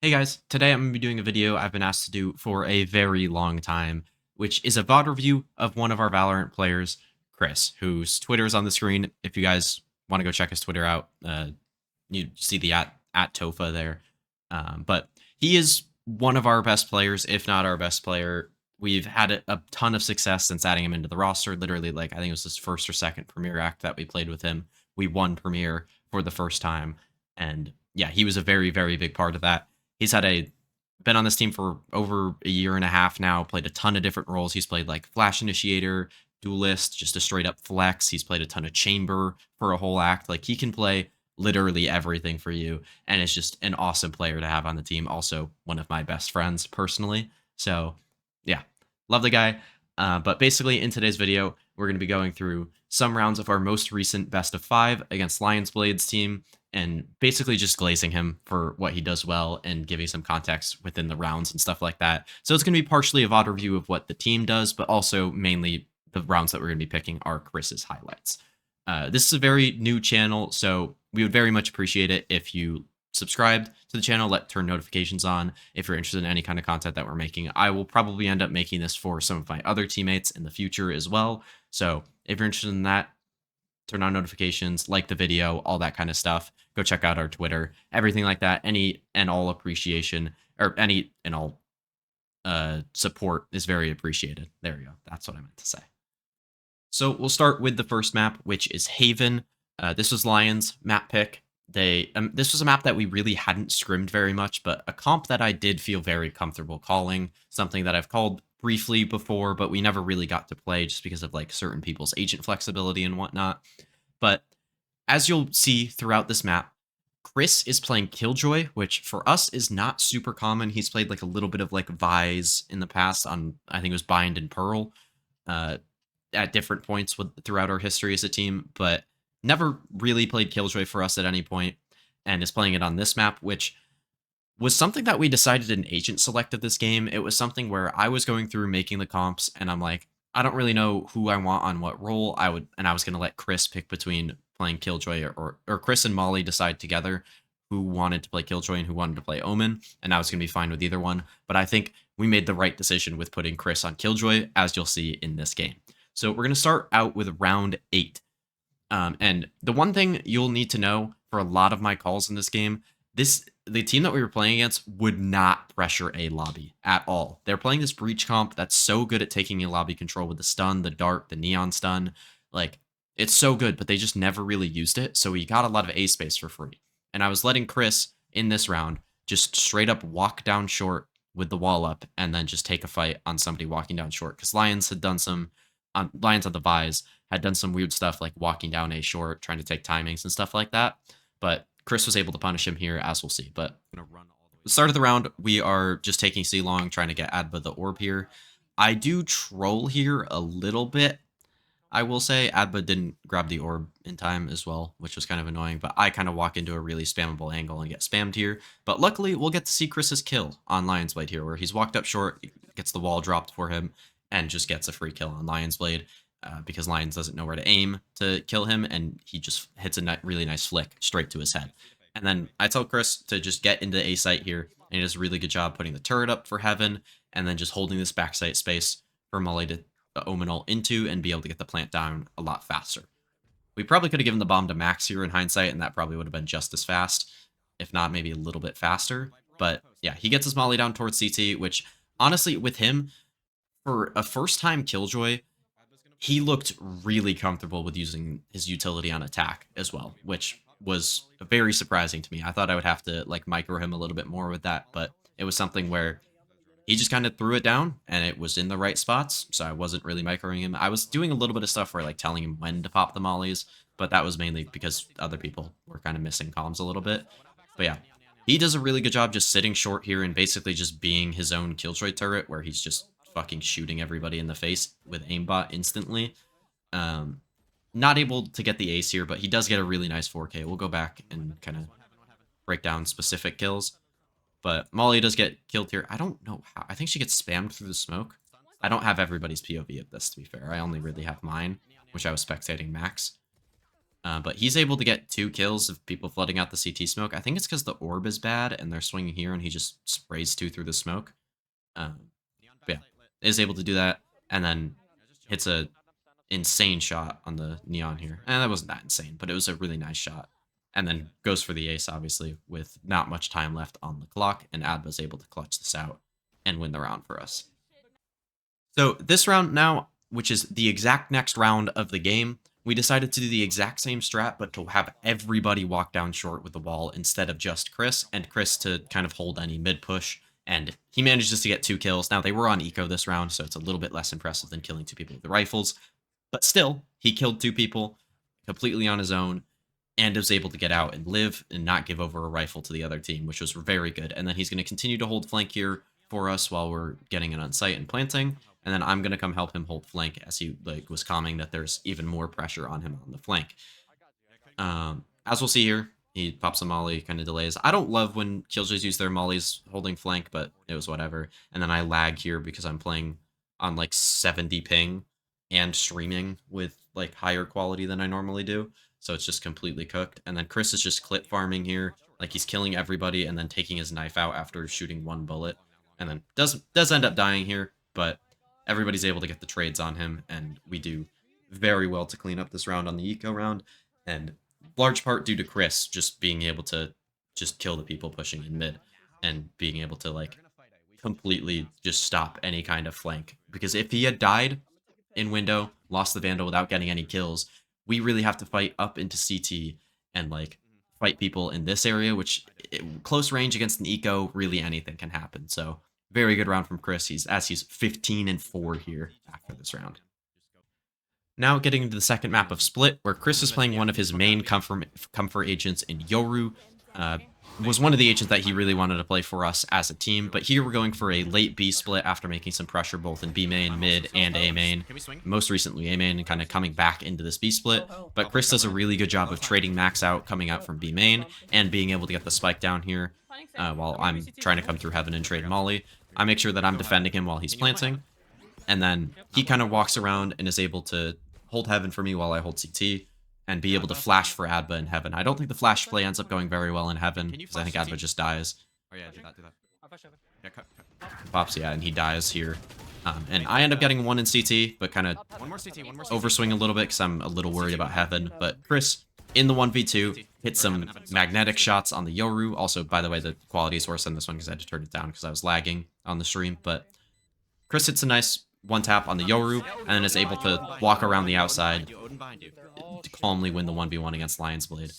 Hey guys, today I'm going to be doing a video I've been asked to do for a very long time, which is a VOD review of one of our Valorant players, Chris, whose Twitter is on the screen. If you guys want to go check his Twitter out, you see the at Tofa there. But he is one of our best players, if not our best player. We've had a ton of success since adding him into the roster. Literally, like I think it was his first or second Premier Act that we played with him. We won Premier for the first time, and yeah, he was a very, very big part of that. He's had a been on this team for over a year and a half now, played a ton of different roles. He's played like Flash Initiator, Duelist, just a straight up flex. He's played a ton of Chamber for a whole act. Like he can play literally everything for you, and is just an awesome player to have on the team. Also, one of my best friends personally. So, yeah, love the guy. But basically, in today's video, we're going to be going through some rounds of our most recent best of 5 against Lions Blade's team, and basically just glazing him for what he does well and giving some context within the rounds and stuff like that. So it's going to be partially a VOD review of what the team does, but also mainly the rounds that we're going to be picking are Chris's highlights. This is a very new channel, so we would very much appreciate it if you subscribed to the channel, turn notifications on if you're interested in any kind of content that we're making. I will probably end up making this for some of my other teammates in the future as well. So if you're interested in that, turn on notifications, like the video, all that kind of stuff. Go check out our Twitter, everything like that. Any and all appreciation or any and all support is very appreciated. There you go. That's what I meant to say. So we'll start with the first map, which is Haven. This was Lions map pick. This was a map that we really hadn't scrimmed very much, but a comp that I did feel very comfortable calling, something that I've called briefly before, but we never really got to play just because of like certain people's agent flexibility and whatnot. But as you'll see throughout this map, Chris is playing Killjoy, which for us is not super common. He's played like a little bit of like Vise in the past on, I think it was Bind and Pearl, at different points throughout our history as a team, but never really played Killjoy for us at any point, and is playing it on this map, which was something that we decided in agent select of this game. It was something where I was going through making the comps, and I'm like, I don't really know who I want on what role. I was going to let Chris pick between playing Killjoy or Chris and Molly decide together who wanted to play Killjoy and who wanted to play Omen, and I was going to be fine with either one. But I think we made the right decision with putting Chris on Killjoy, as you'll see in this game. So we're going to start out with round 8. And the one thing you'll need to know for a lot of my calls in this game, the team that we were playing against would not pressure a lobby at all. They're playing this breach comp that's so good at taking a lobby control with the stun, the dart, the neon stun. Like, it's so good, but they just never really used it. So we got a lot of A space for free. And I was letting Chris in this round just straight up walk down short with the wall up and then just take a fight on somebody walking down short. Because Lions had done some, Lions on the Vise had done some weird stuff like walking down A short, trying to take timings and stuff like that. But Chris was able to punish him here, as we'll see. But the start of the round, we are just taking C long, trying to get Adba the orb here. I do troll here a little bit. I will say Adba didn't grab the orb in time as well, which was kind of annoying, but I kind of walk into a really spammable angle and get spammed here. But luckily, we'll get to see Chris's kill on Lion's Blade here, where he's walked up short, gets the wall dropped for him, and just gets a free kill on Lion's Blade. Because Lions doesn't know where to aim to kill him, and he just hits a really nice flick straight to his head. And then I tell Chris to just get into A site here, and he does a really good job putting the turret up for Heaven, and then just holding this backside space for Molly to Omen ult into and be able to get the plant down a lot faster. We probably could have given the bomb to Max here in hindsight, and that probably would have been just as fast, if not maybe a little bit faster. But yeah, he gets his Molly down towards CT, which honestly, with him, for a first-time Killjoy, he looked really comfortable with using his utility on attack as well, which was very surprising to me. I thought I would have to like micro him a little bit more with that, but it was something where he just kind of threw it down and it was in the right spots, so I wasn't really microing him. I was doing a little bit of stuff where like telling him when to pop the mollies, but that was mainly because other people were kind of missing comms a little bit. But yeah, he does a really good job just sitting short here and basically just being his own Killjoy turret, where he's just fucking shooting everybody in the face with aimbot instantly. Not able to get the ace here, but he does get a really nice 4K. We'll go back and kind of break down specific kills. But Molly does get killed here. I don't know how. I think she gets spammed through the smoke. I don't have everybody's POV of this, to be fair. I only really have mine, which I was spectating Max. But he's able to get 2 kills of people flooding out the CT smoke. I think it's because the orb is bad and they're swinging here and he just sprays 2 through the smoke. Um, but yeah, is able to do that and then hits a insane shot on the neon here. And that wasn't that insane, but it was a really nice shot. And then goes for the ace, obviously, with not much time left on the clock, and Adba's able to clutch this out and win the round for us. So this round now, which is the exact next round of the game, we decided to do the exact same strat, but to have everybody walk down short with the wall instead of just Chris, and Chris to kind of hold any mid push. And he manages to get 2 kills. Now, they were on eco this round, so it's a little bit less impressive than killing 2 people with the rifles. But still, he killed 2 people completely on his own and was able to get out and live and not give over a rifle to the other team, which was very good. And then he's going to continue to hold flank here for us while we're getting it on site and planting. And then I'm going to come help him hold flank as he was calming that there's even more pressure on him on the flank. As we'll see here, he pops a molly, kind of delays. I don't love when killjoys use their mollies holding flank, but it was whatever. And then I lag here because I'm playing on like 70 ping and streaming with like higher quality than I normally do. So it's just completely cooked. And then Chris is just clip farming here. Like he's killing everybody and then taking his knife out after shooting 1 bullet. And then does end up dying here, but everybody's able to get the trades on him. And we do very well to clean up this round on the eco round. And large part due to Chris just being able to just kill the people pushing in mid and being able to like completely just stop any kind of flank. Because if he had died in window, lost the Vandal without getting any kills, we really have to fight up into CT and like fight people in this area, which close range against an eco, really anything can happen. So very good round from Chris. He's 15-4 here after this round. Now getting into the second map of Split, where Chris is playing one of his main comfort agents in Yoru. Was one of the agents that he really wanted to play for us as a team, but here we're going for a late B split after making some pressure both in B main, mid, and A main. Most recently A main and kind of coming back into this B split, but Chris does a really good job of trading Max out coming out from B main and being able to get the spike down here while I'm trying to come through heaven and trade Molly. I make sure that I'm defending him while he's planting, and then he kind of walks around and is able to hold heaven for me while I hold CT. And be able to flash for Adba in heaven. I don't think the flash play ends up going very well in heaven, because I think Adba just dies. Oh yeah, do that. Yeah, cut. Pops, yeah, and he dies here. And I end up getting 1 in CT, but kind of overswing a little bit, because I'm a little worried about heaven. But Chris, in the 1v2, hit some magnetic shots on the Yoru. Also, by the way, the quality is worse than this one, because I had to turn it down, because I was lagging on the stream. But Chris hits a nice 1-tap on the Yoru, and then is able to walk around the outside to calmly win the 1v1 against Lion's Blade.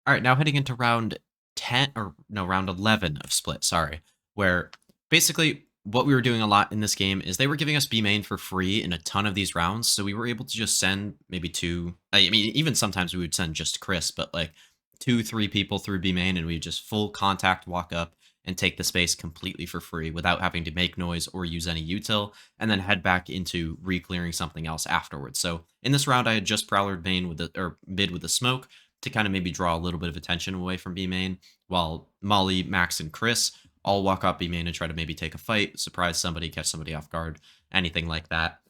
Alright, now heading into round 10, or no, round 11 of Split, sorry, where basically what we were doing a lot in this game is they were giving us B main for free in a ton of these rounds, so we were able to just send maybe 2, I mean, even sometimes we would send just Chris, but like 2-3 people through B main, and we just full contact walk up and take the space completely for free without having to make noise or use any util, and then head back into re-clearing something else afterwards. So in this round, I had just prowlered main with mid with the smoke to kind of maybe draw a little bit of attention away from B main, while Molly, Max, and Chris all walk up B main and try to maybe take a fight, surprise somebody, catch somebody off guard, anything like that.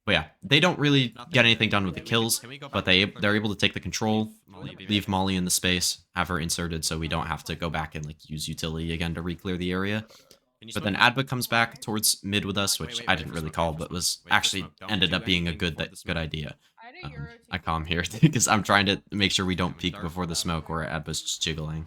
But yeah, they don't really get anything done with the kills, but they're able to take the control, leave Molly in the space, have her inserted so we don't have to go back and like use utility again to re-clear the area. But then Adba comes back towards mid with us, which I didn't really call, but was actually ended up being a good idea. I calm here because I'm trying to make sure we don't peek before the smoke where Adba's just jiggling.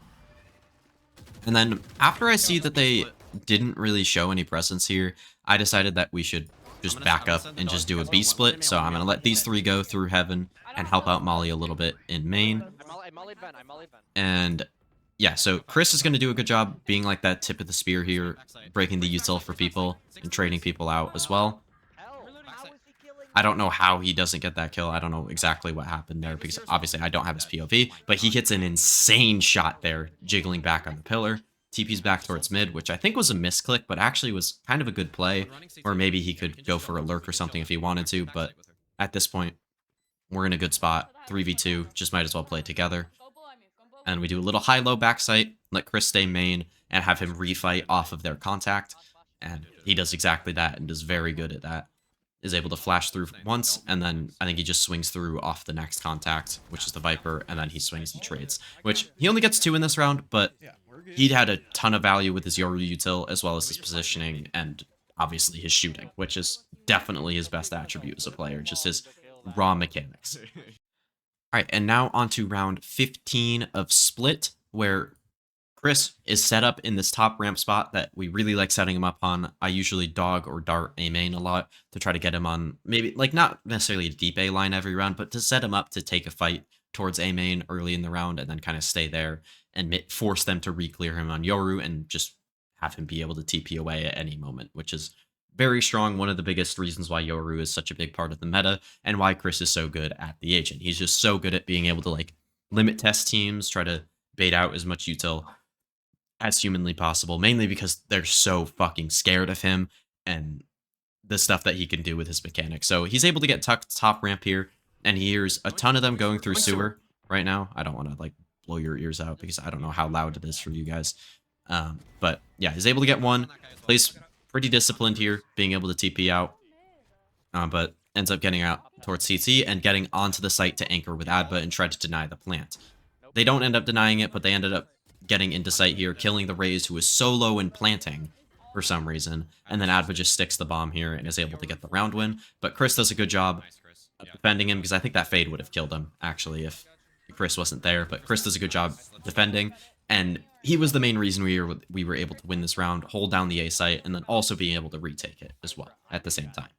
And then after I see that they didn't really show any presence here, I decided that we should just back up and just do a B split. So I'm going to let these 3 go through heaven and help out Molly a little bit in main. And yeah, so Chris is going to do a good job being like that tip of the spear here, breaking the util for people and trading people out as well. I don't know how he doesn't get that kill. I don't know exactly what happened there because obviously I don't have his POV, but he hits an insane shot there, jiggling back on the pillar. TP's back towards mid, which I think was a misclick, but actually was kind of a good play. Or maybe he could go for a lurk or something if he wanted to, but at this point, we're in a good spot. 3v2, just might as well play together. And we do a little high-low backside, let Chris stay main, and have him refight off of their contact. And he does exactly that and is very good at that. is able to flash through once, and then I think he just swings through off the next contact, which is the Viper, and then he swings and trades, which he only gets 2 in this round, but he had a ton of value with his Yoru util, as well as his positioning, and obviously his shooting, which is definitely his best attribute as a player, just his raw mechanics. All right, and now on to round 15 of Split, where Chris is set up in this top ramp spot that we really like setting him up on. I usually dog or dart A main a lot to try to get him on maybe, like, not necessarily a deep A line every round, but to set him up to take a fight towards A main early in the round and then kind of stay there and force them to re-clear him on Yoru and just have him be able to TP away at any moment, which is very strong. One of the biggest reasons why Yoru is such a big part of the meta and why Chris is so good at the agent. He's just so good at being able to, like, limit test teams, try to bait out as much util as humanly possible, mainly because they're so fucking scared of him and the stuff that he can do with his mechanics. So he's able to get top ramp here, and he hears a ton of them going through sewer right now. I don't want to, like, blow your ears out because I don't know how loud it is for you guys. But yeah, he's able to get one, plays pretty disciplined here, being able to TP out, but ends up getting out towards CT and getting onto the site to anchor with Adba and try to deny the plant. They don't end up denying it, but they ended up getting into sight here, killing the Raze, who is solo and planting for some reason, and then Adva just sticks the bomb here and is able to get the round win. But Chris does a good job of defending him, because I think that fade would have killed him, actually, if Chris wasn't there. But Chris does a good job defending, and he was the main reason we were able to win this round, hold down the A site, and then also being able to retake it as well at the same time.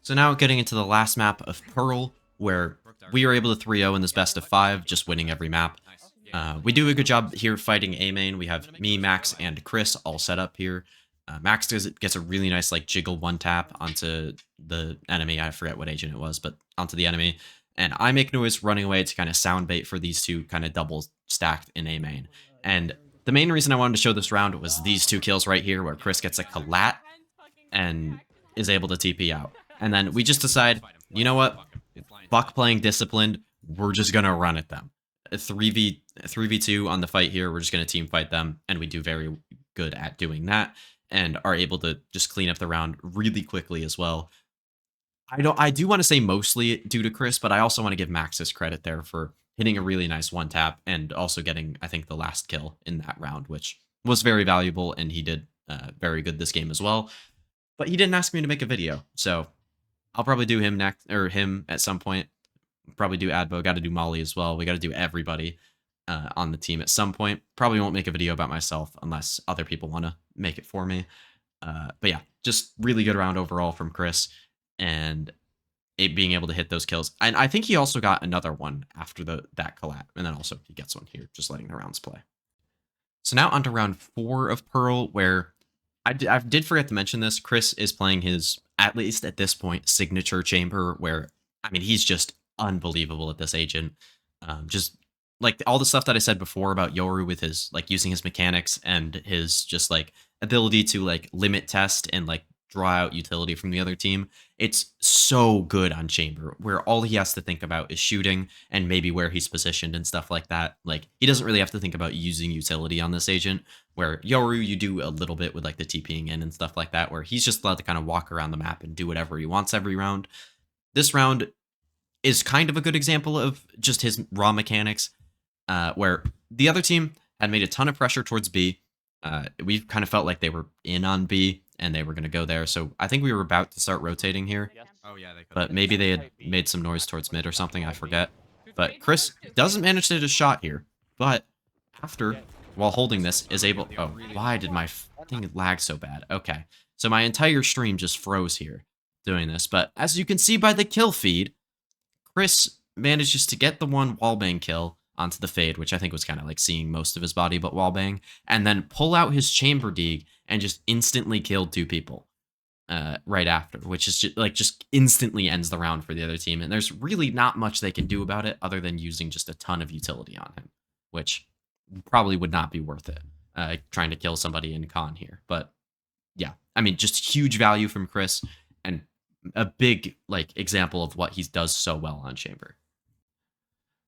So now getting into the last map of Pearl, where we are able to 3-0 in this best of 5, just winning every map. We do a good job here fighting A main. We have me, Max, and Chris all set up here. Max gets a really nice, like, jiggle one tap onto the enemy. I forget what agent it was, but onto the enemy. And I make noise running away to kind of sound bait for these two kind of double stacked in A main. And the main reason I wanted to show this round was these 2 kills right here, where Chris gets a collat and is able to TP out. And then we just decide, you know what? Fuck playing disciplined. We're just going to run at them. 3v2 on the fight here. We're just going to team fight them, and we do very good at doing that and are able to just clean up the round really quickly as well. I do want to say mostly due to Chris, but I also want to give Max his credit there for hitting a really nice one tap and also getting, I think, the last kill in that round, which was very valuable, and he did very good this game as well. But he didn't ask me to make a video, so I'll probably do him next, or him at some point. Probably do Adbo, got to do Molly as well. We got to do everybody on the team at some point. Probably won't make a video about myself unless other people want to make it for me. But yeah, just really good round overall from Chris, and it being able to hit those kills. And I think he also got another one after that collab, and then also he gets one here, just letting the rounds play. So now on to round 4 of Pearl, where I did forget to mention this. Chris is playing his, at least at this point, signature chamber, where, I mean, he's just unbelievable at this agent. Just like all the stuff that I said before about Yoru with his, like, using his mechanics and his just, like, ability to, like, limit test and, like, draw out utility from the other team. It's so good on chamber, where all he has to think about is shooting and maybe where he's positioned and stuff like that. Like, he doesn't really have to think about using utility on this agent, where Yoru, you do a little bit with, like, the TPing in and stuff like that, where he's just allowed to kind of walk around the map and do whatever he wants every round. This round is kind of a good example of just his raw mechanics, where the other team had made a ton of pressure towards B. We kind of felt like they were in on B and they were going to go there. So I think we were about to start rotating here. Oh, yeah, But maybe they had made some noise towards mid or something, I forget. But Chris doesn't manage to hit a shot here. But after, while holding this, is able... Oh, why did my thing lag so bad? Okay. So my entire stream just froze here doing this. But as you can see by the kill feed, Chris manages to get the one wallbang kill onto the fade, which I think was kind of like seeing most of his body but wallbang, and then pull out his chamber deeg and just instantly killed 2 people right after, which is just instantly ends the round for the other team. And there's really not much they can do about it other than using just a ton of utility on him, which probably would not be worth it trying to kill somebody in con here. But yeah, I mean, just huge value from Chris and a big, like, example of what he does so well on chamber.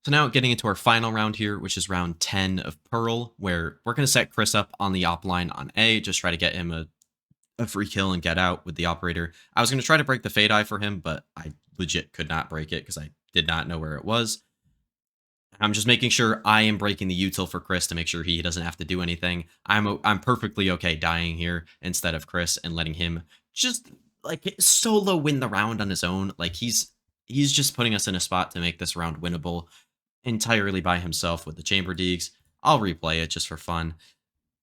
So now getting into our final round here, which is round 10 of Pearl, where we're going to set Chris up on the op line on A, just try to get him a a free kill and get out with the operator. I was going to try to break the Fade Eye for him, but I legit could not break it because I did not know where it was. I'm just making sure I am breaking the util for Chris to make sure he doesn't have to do anything. I'm perfectly okay dying here instead of Chris and letting him just like solo win the round on his own. Like he's just putting us in a spot to make this round winnable entirely by himself with the chamber deags. I'll replay it just for fun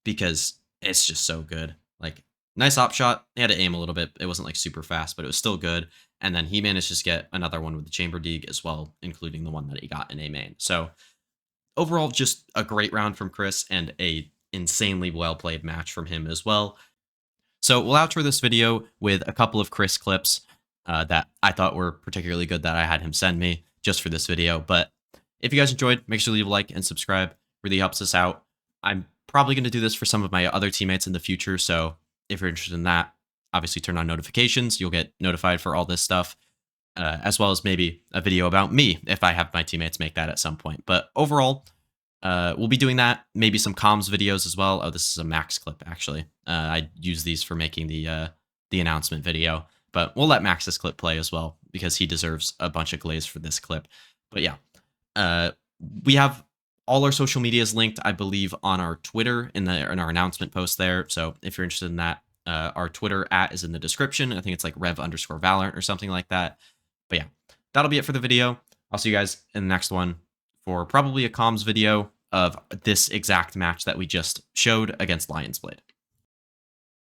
because it's just so good. Like nice op shot. He had to aim a little bit. It wasn't like super fast, but it was still good. And then he managed to just get another one with the chamber deag as well, including the one that he got in A main. So overall, just a great round from Chris and a insanely well played match from him as well. So we'll outro this video with a couple of Chris clips that I thought were particularly good that I had him send me just for this video. But if you guys enjoyed, make sure to leave a like and subscribe. Really helps us out. I'm probably going to do this for some of my other teammates in the future. So if you're interested in that, obviously turn on notifications. You'll get notified for all this stuff, as well as maybe a video about me if I have my teammates make that at some point. But overall, we'll be doing that. Maybe some comms videos as well. Oh, this is a Max clip, actually. I use these for making the announcement video. But we'll let Max's clip play as well because he deserves a bunch of glaze for this clip. But yeah, we have all our social medias linked, I believe, on our Twitter in our announcement post there. So if you're interested in that, our Twitter @ is in the description. I think it's like rev_Valorant or something like that. But yeah, that'll be it for the video. I'll see you guys in the next one for probably a comms video of this exact match that we just showed against Lionsblade.